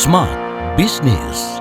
Smart Business.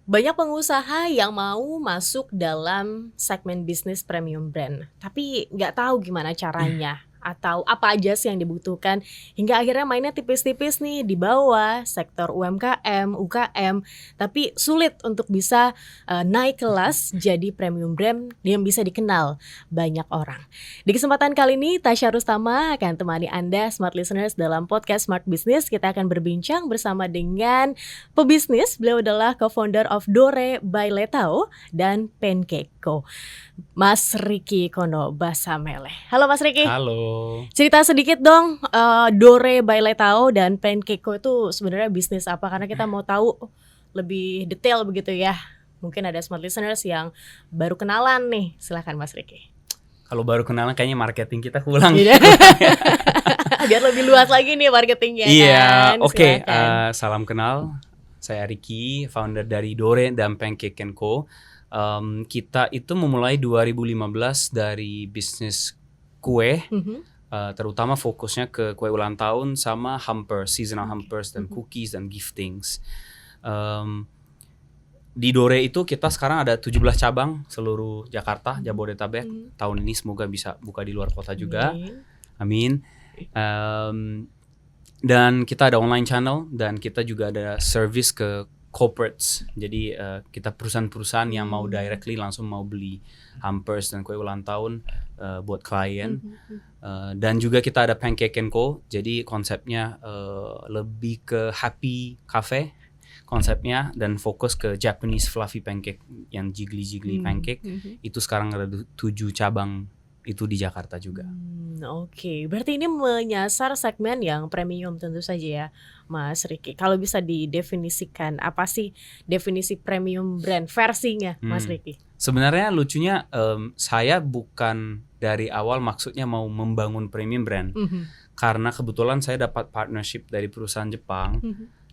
Banyak pengusaha yang mau masuk dalam segmen bisnis premium brand, tapi nggak tahu gimana caranya atau apa aja sih yang dibutuhkan hingga akhirnya mainnya tipis-tipis nih di bawah sektor UMKM, UKM, tapi sulit untuk bisa naik kelas jadi premium brand yang bisa dikenal banyak orang. Di kesempatan kali ini Tasya Rustama akan temani Anda Smart Listeners dalam podcast Smart Business. Kita akan berbincang bersama dengan pebisnis. Beliau adalah co-founder of Dore by Letao dan Pancake Co, Mas Ricky Kono Basamele. Halo Mas Ricky. Halo. Cerita sedikit dong, Dore by Letao dan Pancake Co itu sebenarnya bisnis apa? Karena kita mau tahu lebih detail begitu ya. Mungkin ada smart listeners yang baru kenalan nih. Silakan Mas Ricky. Kalau baru kenalan kayaknya marketing kita kurang. Biar lebih luas lagi nih marketingnya. Iya, kan? oke. Silakan. Salam kenal. Saya Ricky, founder dari Dore dan Pancake Co. Kita itu memulai 2015 dari bisnis kue, terutama fokusnya ke kue ulang tahun sama hampers, seasonal hampers dan cookies dan giftings. Di Dore itu kita sekarang ada 17 cabang seluruh Jakarta, Jabodetabek. Tahun ini semoga bisa buka di luar kota juga. Amin. Dan kita ada online channel dan kita juga ada service ke corporates. Jadi kita perusahaan-perusahaan yang mau directly langsung mau beli hampers dan kue ulang tahun buat klien. Dan juga kita ada Pancake Co. Jadi konsepnya lebih ke happy cafe konsepnya dan fokus ke Japanese fluffy pancake yang jiggly pancake. Itu sekarang ada 7 cabang itu di Jakarta juga. Oke, berarti ini menyasar segmen yang premium tentu saja ya Mas Ricky. Kalau bisa didefinisikan, apa sih definisi premium brand versinya Mas Ricky? Sebenarnya lucunya saya bukan dari awal maksudnya mau membangun premium brand. Karena kebetulan saya dapat partnership dari perusahaan Jepang.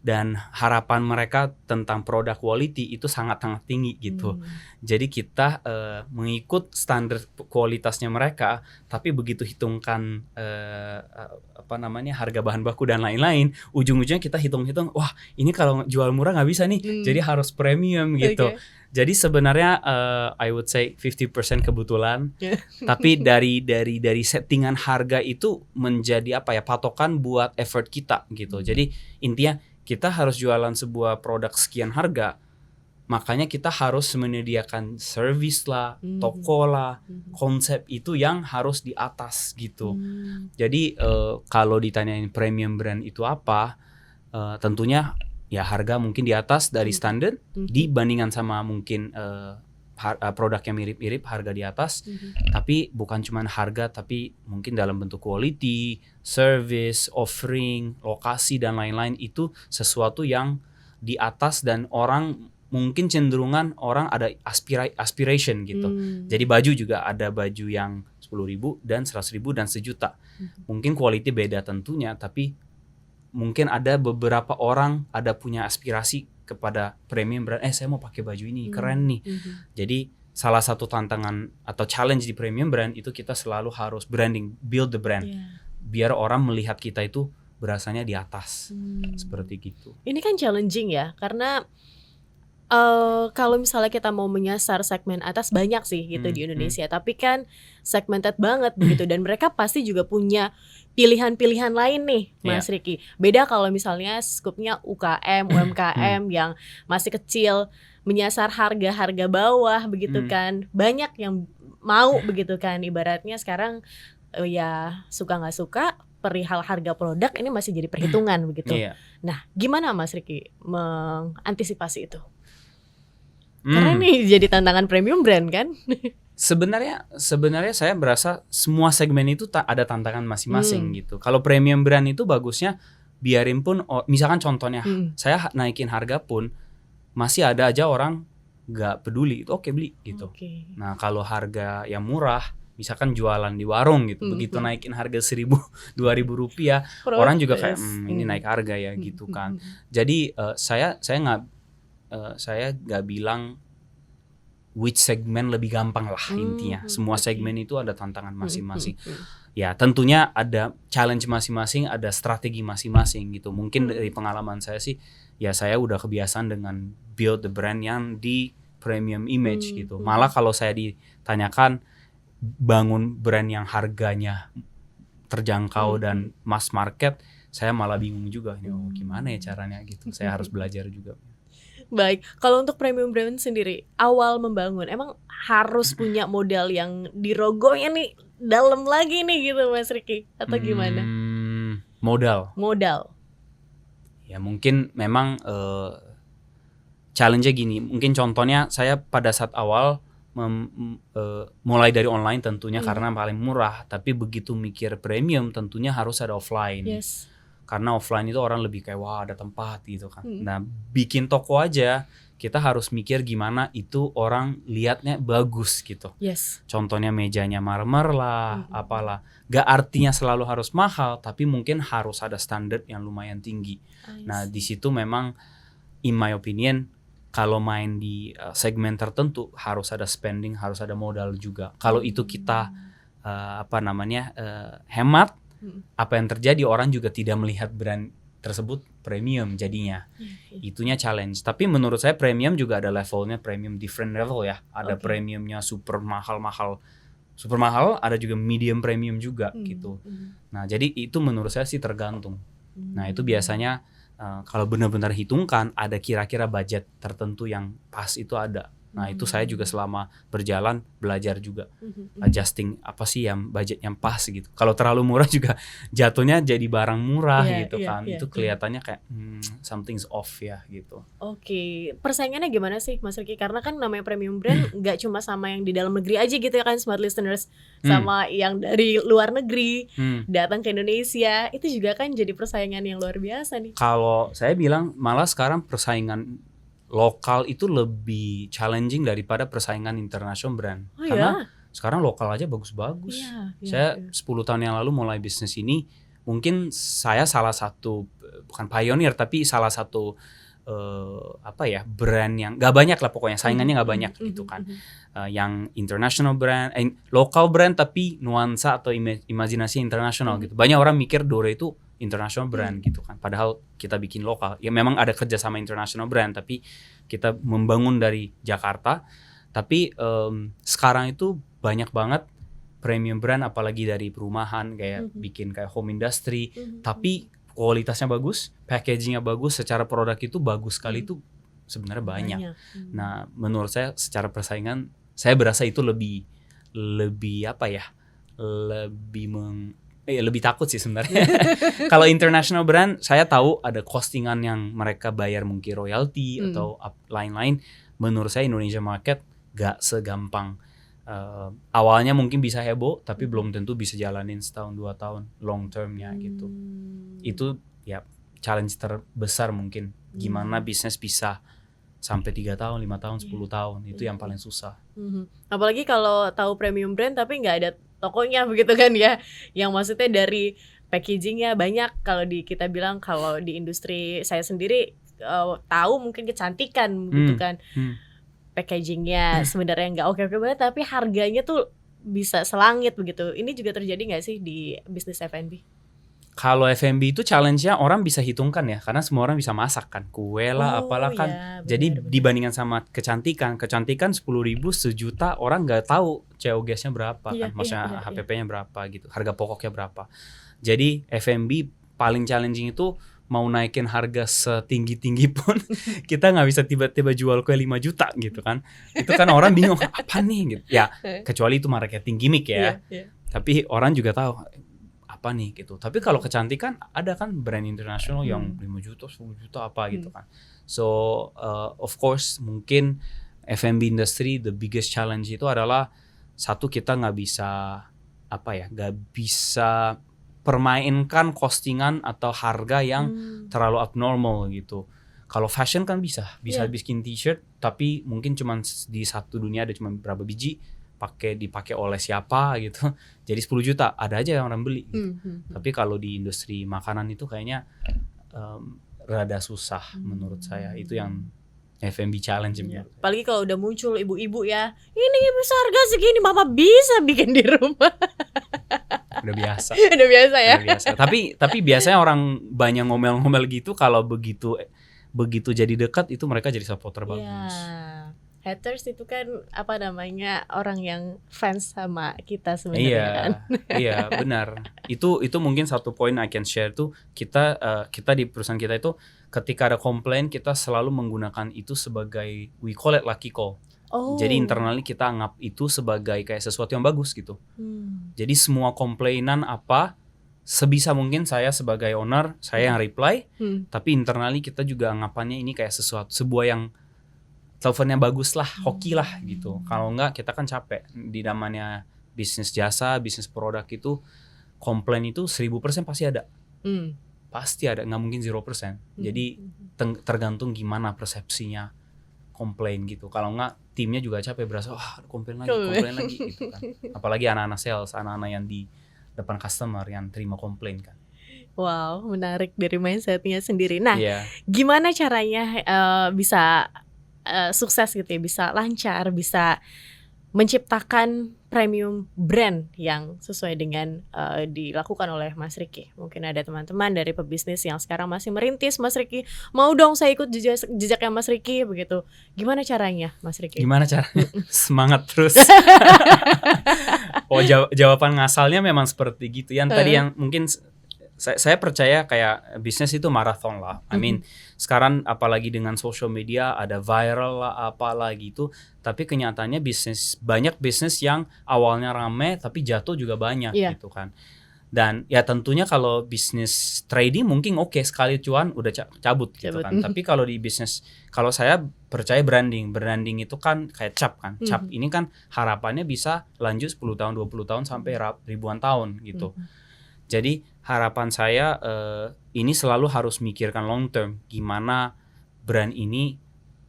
Dan harapan mereka tentang produk quality itu sangat-sangat tinggi gitu. Jadi kita mengikut standar kualitasnya mereka, tapi begitu hitungkan harga bahan baku dan lain-lain, ujung-ujungnya kita hitung-hitung, wah ini kalau jual murah nggak bisa nih, jadi harus premium gitu. Okay. Jadi sebenarnya I would say 50% kebetulan, tapi dari settingan harga itu menjadi patokan buat effort kita gitu. Jadi intinya kita harus jualan sebuah produk sekian harga, makanya kita harus menyediakan service lah, toko lah, konsep itu yang harus di atas gitu. Jadi kalau ditanyain premium brand itu apa, tentunya ya harga mungkin di atas dari standar dibandingkan sama mungkin produk yang mirip-mirip harga di atas, tapi bukan cuma harga tapi mungkin dalam bentuk quality, service, offering, lokasi dan lain-lain itu sesuatu yang di atas dan orang mungkin cenderungan orang ada aspiration gitu. Jadi baju juga ada baju yang 10.000 dan 100.000 dan sejuta. Mungkin quality beda tentunya, tapi mungkin ada beberapa orang ada punya aspirasi kepada premium brand, saya mau pakai baju ini, keren nih. Jadi salah satu tantangan atau challenge di premium brand itu kita selalu harus branding, build the brand. Biar orang melihat kita itu berasanya di atas. Seperti gitu. Ini kan challenging ya, karena kalau misalnya kita mau menyasar segmen atas banyak sih gitu di Indonesia, tapi kan segmented banget begitu, dan mereka pasti juga punya pilihan-pilihan lain nih Mas Ricky. Beda kalau misalnya skupnya UKM, UMKM yang masih kecil, menyasar harga-harga bawah begitu kan. Banyak yang mau begitu kan, ibaratnya sekarang ya suka nggak suka perihal harga produk ini masih jadi perhitungan begitu. Nah, gimana Mas Ricky mengantisipasi itu? Karena ini jadi tantangan premium brand kan. Sebenarnya saya berasa semua segmen itu ada tantangan masing-masing gitu. Kalau premium brand itu bagusnya biarin pun, misalkan contohnya saya naikin harga pun masih ada aja orang nggak peduli, itu oke beli gitu. Nah kalau harga yang murah, misalkan jualan di warung gitu, begitu naikin harga 1.000-2.000 rupiah, orang juga kayak ini naik harga ya gitu kan. Jadi saya nggak bilang which segmen lebih gampang lah intinya. Semua Oke. segmen itu ada tantangan masing-masing. Ya tentunya ada challenge masing-masing, ada strategi masing-masing gitu. Mungkin dari pengalaman saya sih, ya saya udah kebiasaan dengan build the brand yang di premium image gitu. Malah kalau saya ditanyakan bangun brand yang harganya terjangkau dan mass market, saya malah bingung juga. Oh, gimana ya caranya gitu. Saya harus belajar juga. Baik, kalau untuk premium brand sendiri, awal membangun, emang harus punya modal yang dirogohnya nih dalam lagi nih gitu Mas Ricky, atau gimana? Modal. Ya mungkin memang challenge-nya gini. Mungkin contohnya saya pada saat awal mulai dari online tentunya karena paling murah. Tapi begitu mikir premium tentunya harus ada offline. Yes. Karena offline itu orang lebih kayak wah ada tempat gitu kan. Nah bikin toko aja kita harus mikir gimana itu orang lihatnya bagus gitu. Yes. Contohnya mejanya marmer lah, apalah. Gak artinya selalu harus mahal, tapi mungkin harus ada standar yang lumayan tinggi. Nah di situ memang in my opinion kalau main di segmen tertentu harus ada spending, harus ada modal juga. Kalau itu kita hemat, apa yang terjadi orang juga tidak melihat brand tersebut premium jadinya. Itunya challenge. Tapi menurut saya premium juga ada levelnya, premium different level ya. Ada premiumnya super mahal, ada juga medium premium juga gitu. Nah jadi itu menurut saya sih tergantung. Nah itu biasanya kalau benar-benar hitungkan ada kira-kira budget tertentu yang pas itu ada. Nah itu saya juga selama berjalan belajar juga adjusting apa sih yang budget yang pas gitu. Kalau terlalu murah juga jatuhnya jadi barang murah gitu kan. Itu kelihatannya kayak something's off ya gitu. Oke, persaingannya gimana sih Mas Ricky? Karena kan namanya premium brand nggak cuma sama yang di dalam negeri aja gitu ya kan smart listeners, sama yang dari luar negeri datang ke Indonesia itu juga kan jadi persaingan yang luar biasa nih. Kalau saya bilang malah sekarang persaingan lokal itu lebih challenging daripada persaingan international brand. Karena sekarang lokal aja bagus-bagus. Saya 10 tahun yang lalu mulai bisnis ini, mungkin saya salah satu, bukan pioneer, tapi salah satu brand yang gak banyak lah pokoknya, saingannya gak banyak gitu kan. Yang international brand, lokal brand tapi nuansa atau imajinasi internasional gitu. Banyak orang mikir Dore itu international brand gitu kan, padahal kita bikin lokal. Ya memang ada kerja sama international brand, tapi kita membangun dari Jakarta. Tapi sekarang itu banyak banget premium brand, apalagi dari perumahan kayak bikin kayak home industry, tapi kualitasnya bagus, packagingnya bagus, secara produk itu bagus sekali itu sebenarnya banyak. Nah menurut saya secara persaingan saya berasa itu lebih lebih takut sih sebenarnya. Kalau international brand, saya tahu ada costingan yang mereka bayar mungkin royalty atau lain-lain. Menurut saya Indonesia market gak segampang. Awalnya mungkin bisa heboh, tapi belum tentu bisa jalanin setahun 2 tahun long termnya gitu. Itu ya challenge terbesar mungkin. Gimana bisnis bisa sampai 3 tahun, 5 tahun, 10 tahun. Itu yang paling susah. Apalagi kalau tahu premium brand tapi nggak ada tokonya begitu kan ya. Yang maksudnya dari packagingnya banyak. Kalau kita bilang kalau di industri saya sendiri tahu mungkin kecantikan gitu kan. Packagingnya sebenarnya nggak oke-oke banget, tapi harganya tuh bisa selangit begitu. Ini juga terjadi nggak sih di bisnis F&B? Kalau F&B itu challenge-nya orang bisa hitungkan ya, karena semua orang bisa masak kan, kue lah apalah kan. Jadi dibandingkan sama kecantikan 10.000 1 juta orang nggak tahu COGS-nya berapa kan, maksudnya HPP-nya berapa gitu, harga pokoknya berapa. Jadi F&B paling challenging itu mau naikin harga setinggi-tinggi pun kita nggak bisa tiba-tiba jual kue 5 juta gitu kan. Itu kan orang bingung apa nih gitu. Ya kecuali itu marketing gimmick ya. Tapi orang juga tahu apa nih gitu. Tapi kalau kecantikan ada kan brand internasional yang 5 juta, 10 juta apa gitu kan. So of course mungkin F&B industry the biggest challenge itu adalah satu, kita nggak bisa permainkan costingan atau harga yang terlalu abnormal gitu. Kalau fashion kan bisa bikin t-shirt, tapi mungkin cuma di satu dunia ada cuma berapa biji, dipakai oleh siapa gitu. Jadi 10 juta ada aja yang orang beli gitu. Tapi kalau di industri makanan itu kayaknya rada susah menurut saya. Itu yang F&B challenge. Apalagi kalau udah muncul ibu-ibu ya, ini bisa harga segini, mama bisa bikin di rumah. Udah biasa. Udah biasa ya. Udah biasa. Tapi biasanya orang banyak ngomel-ngomel gitu, kalau begitu jadi dekat itu mereka jadi supporter bagus. Ya. Haters itu kan apa namanya, orang yang fans sama kita sebenarnya kan. Iya, benar. Itu mungkin satu poin I can share tuh, kita di perusahaan kita itu ketika ada komplain kita selalu menggunakan itu sebagai, we call it lucky call. Oh. Jadi internally kita anggap itu sebagai kayak sesuatu yang bagus gitu. Jadi semua komplainan apa, sebisa mungkin saya sebagai owner saya yang reply, tapi internally kita juga anggapannya ini kayak sebuah yang teleponnya bagus lah, hoki lah gitu. Kalau enggak kita kan capek. Di namanya bisnis jasa, bisnis produk itu, komplain itu 1000% pasti ada. Pasti ada, nggak mungkin 0%. Jadi tergantung gimana persepsinya komplain gitu. Kalau enggak timnya juga capek, berasa komplain lagi gitu kan. Apalagi anak-anak sales, anak-anak yang di depan customer yang terima komplain kan. Wow, menarik dari mindsetnya sendiri. Nah, gimana caranya bisa sukses gitu ya, bisa lancar, bisa menciptakan premium brand yang sesuai dengan dilakukan oleh Mas Ricky. Mungkin ada teman-teman dari pebisnis yang sekarang masih merintis, Mas Ricky, mau dong saya ikut jejaknya Mas Ricky begitu. Gimana caranya, Mas Ricky? Gimana caranya? Semangat terus. Jawaban ngasalnya memang seperti gitu. Yang tadi yang mungkin saya percaya kayak bisnis itu maraton lah. I mean, sekarang apalagi dengan social media ada viral lah apalah gitu. Tapi kenyataannya banyak bisnis yang awalnya rame tapi jatuh juga banyak gitu kan. Dan ya tentunya kalau bisnis trading mungkin oke, sekali cuan udah cabut gitu kan. Tapi kalau di bisnis, kalau saya percaya branding itu kan kayak cap kan. Cap ini kan harapannya bisa lanjut 10 tahun, 20 tahun sampai ribuan tahun gitu. Jadi harapan saya ini selalu harus mikirkan long term, gimana brand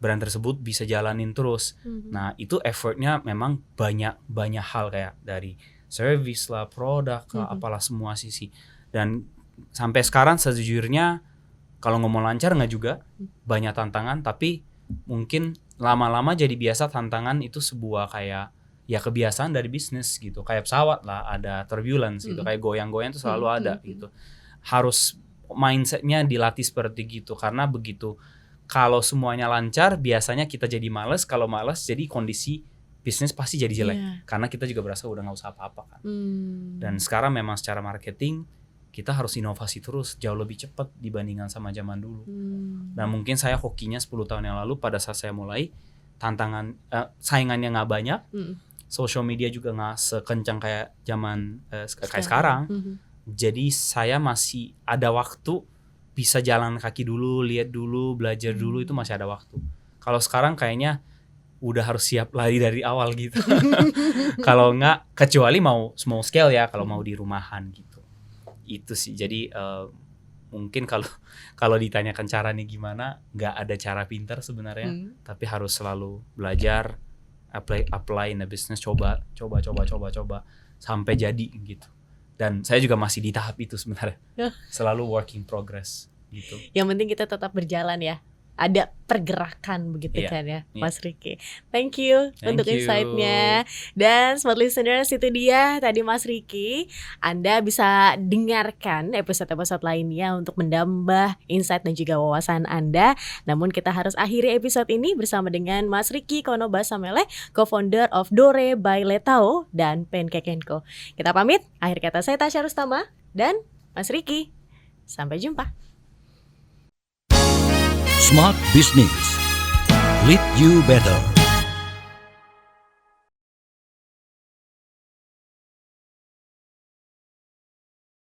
tersebut bisa jalanin terus. Nah itu effortnya memang banyak hal, kayak dari service lah, produk lah, apalah semua sisi. Dan sampai sekarang sejujurnya kalau ngomong lancar nggak juga, banyak tantangan, tapi mungkin lama-lama jadi biasa. Tantangan itu sebuah kayak ya kebiasaan dari bisnis gitu. Kayak pesawat lah, ada turbulence gitu, kayak goyang-goyang itu selalu ada gitu. Harus mindsetnya dilatih seperti gitu, karena begitu kalau semuanya lancar biasanya kita jadi malas, kalau malas jadi kondisi bisnis pasti jadi jelek, karena kita juga berasa udah nggak usah apa-apa kan. Dan sekarang memang secara marketing kita harus inovasi terus, jauh lebih cepat dibandingkan sama zaman dulu. Dan mungkin saya hokinya 10 tahun yang lalu pada saat saya mulai, saingannya nggak banyak, social media juga nggak sekencang kayak zaman kayak sekarang. Jadi saya masih ada waktu bisa jalan kaki dulu, lihat dulu, belajar dulu, itu masih ada waktu. Kalau sekarang kayaknya udah harus siap lari dari awal gitu. Kalau nggak, kecuali mau small scale ya, kalau mau di rumahan gitu. Itu sih. Jadi mungkin kalau ditanyakan caranya gimana, nggak ada cara pintar sebenarnya, tapi harus selalu belajar, apply in the business, coba sampai jadi gitu. Dan saya juga masih di tahap itu sebenarnya, selalu work in progress gitu. Yang penting kita tetap berjalan ya, ada pergerakan begitu kan ya, Mas Ricky. Thank you untuk insight-nya. Dan smart listeners, itu dia tadi Mas Ricky. Anda bisa dengarkan episode-episode lainnya untuk menambah insight dan juga wawasan Anda. Namun kita harus akhiri episode ini bersama dengan Mas Ricky Konobasamele, co-founder of Dore by Letao dan Pancake & Co. Kita pamit. Akhir kata saya Tasya Rustama dan Mas Ricky. Sampai jumpa. Smart Business. Lead you better.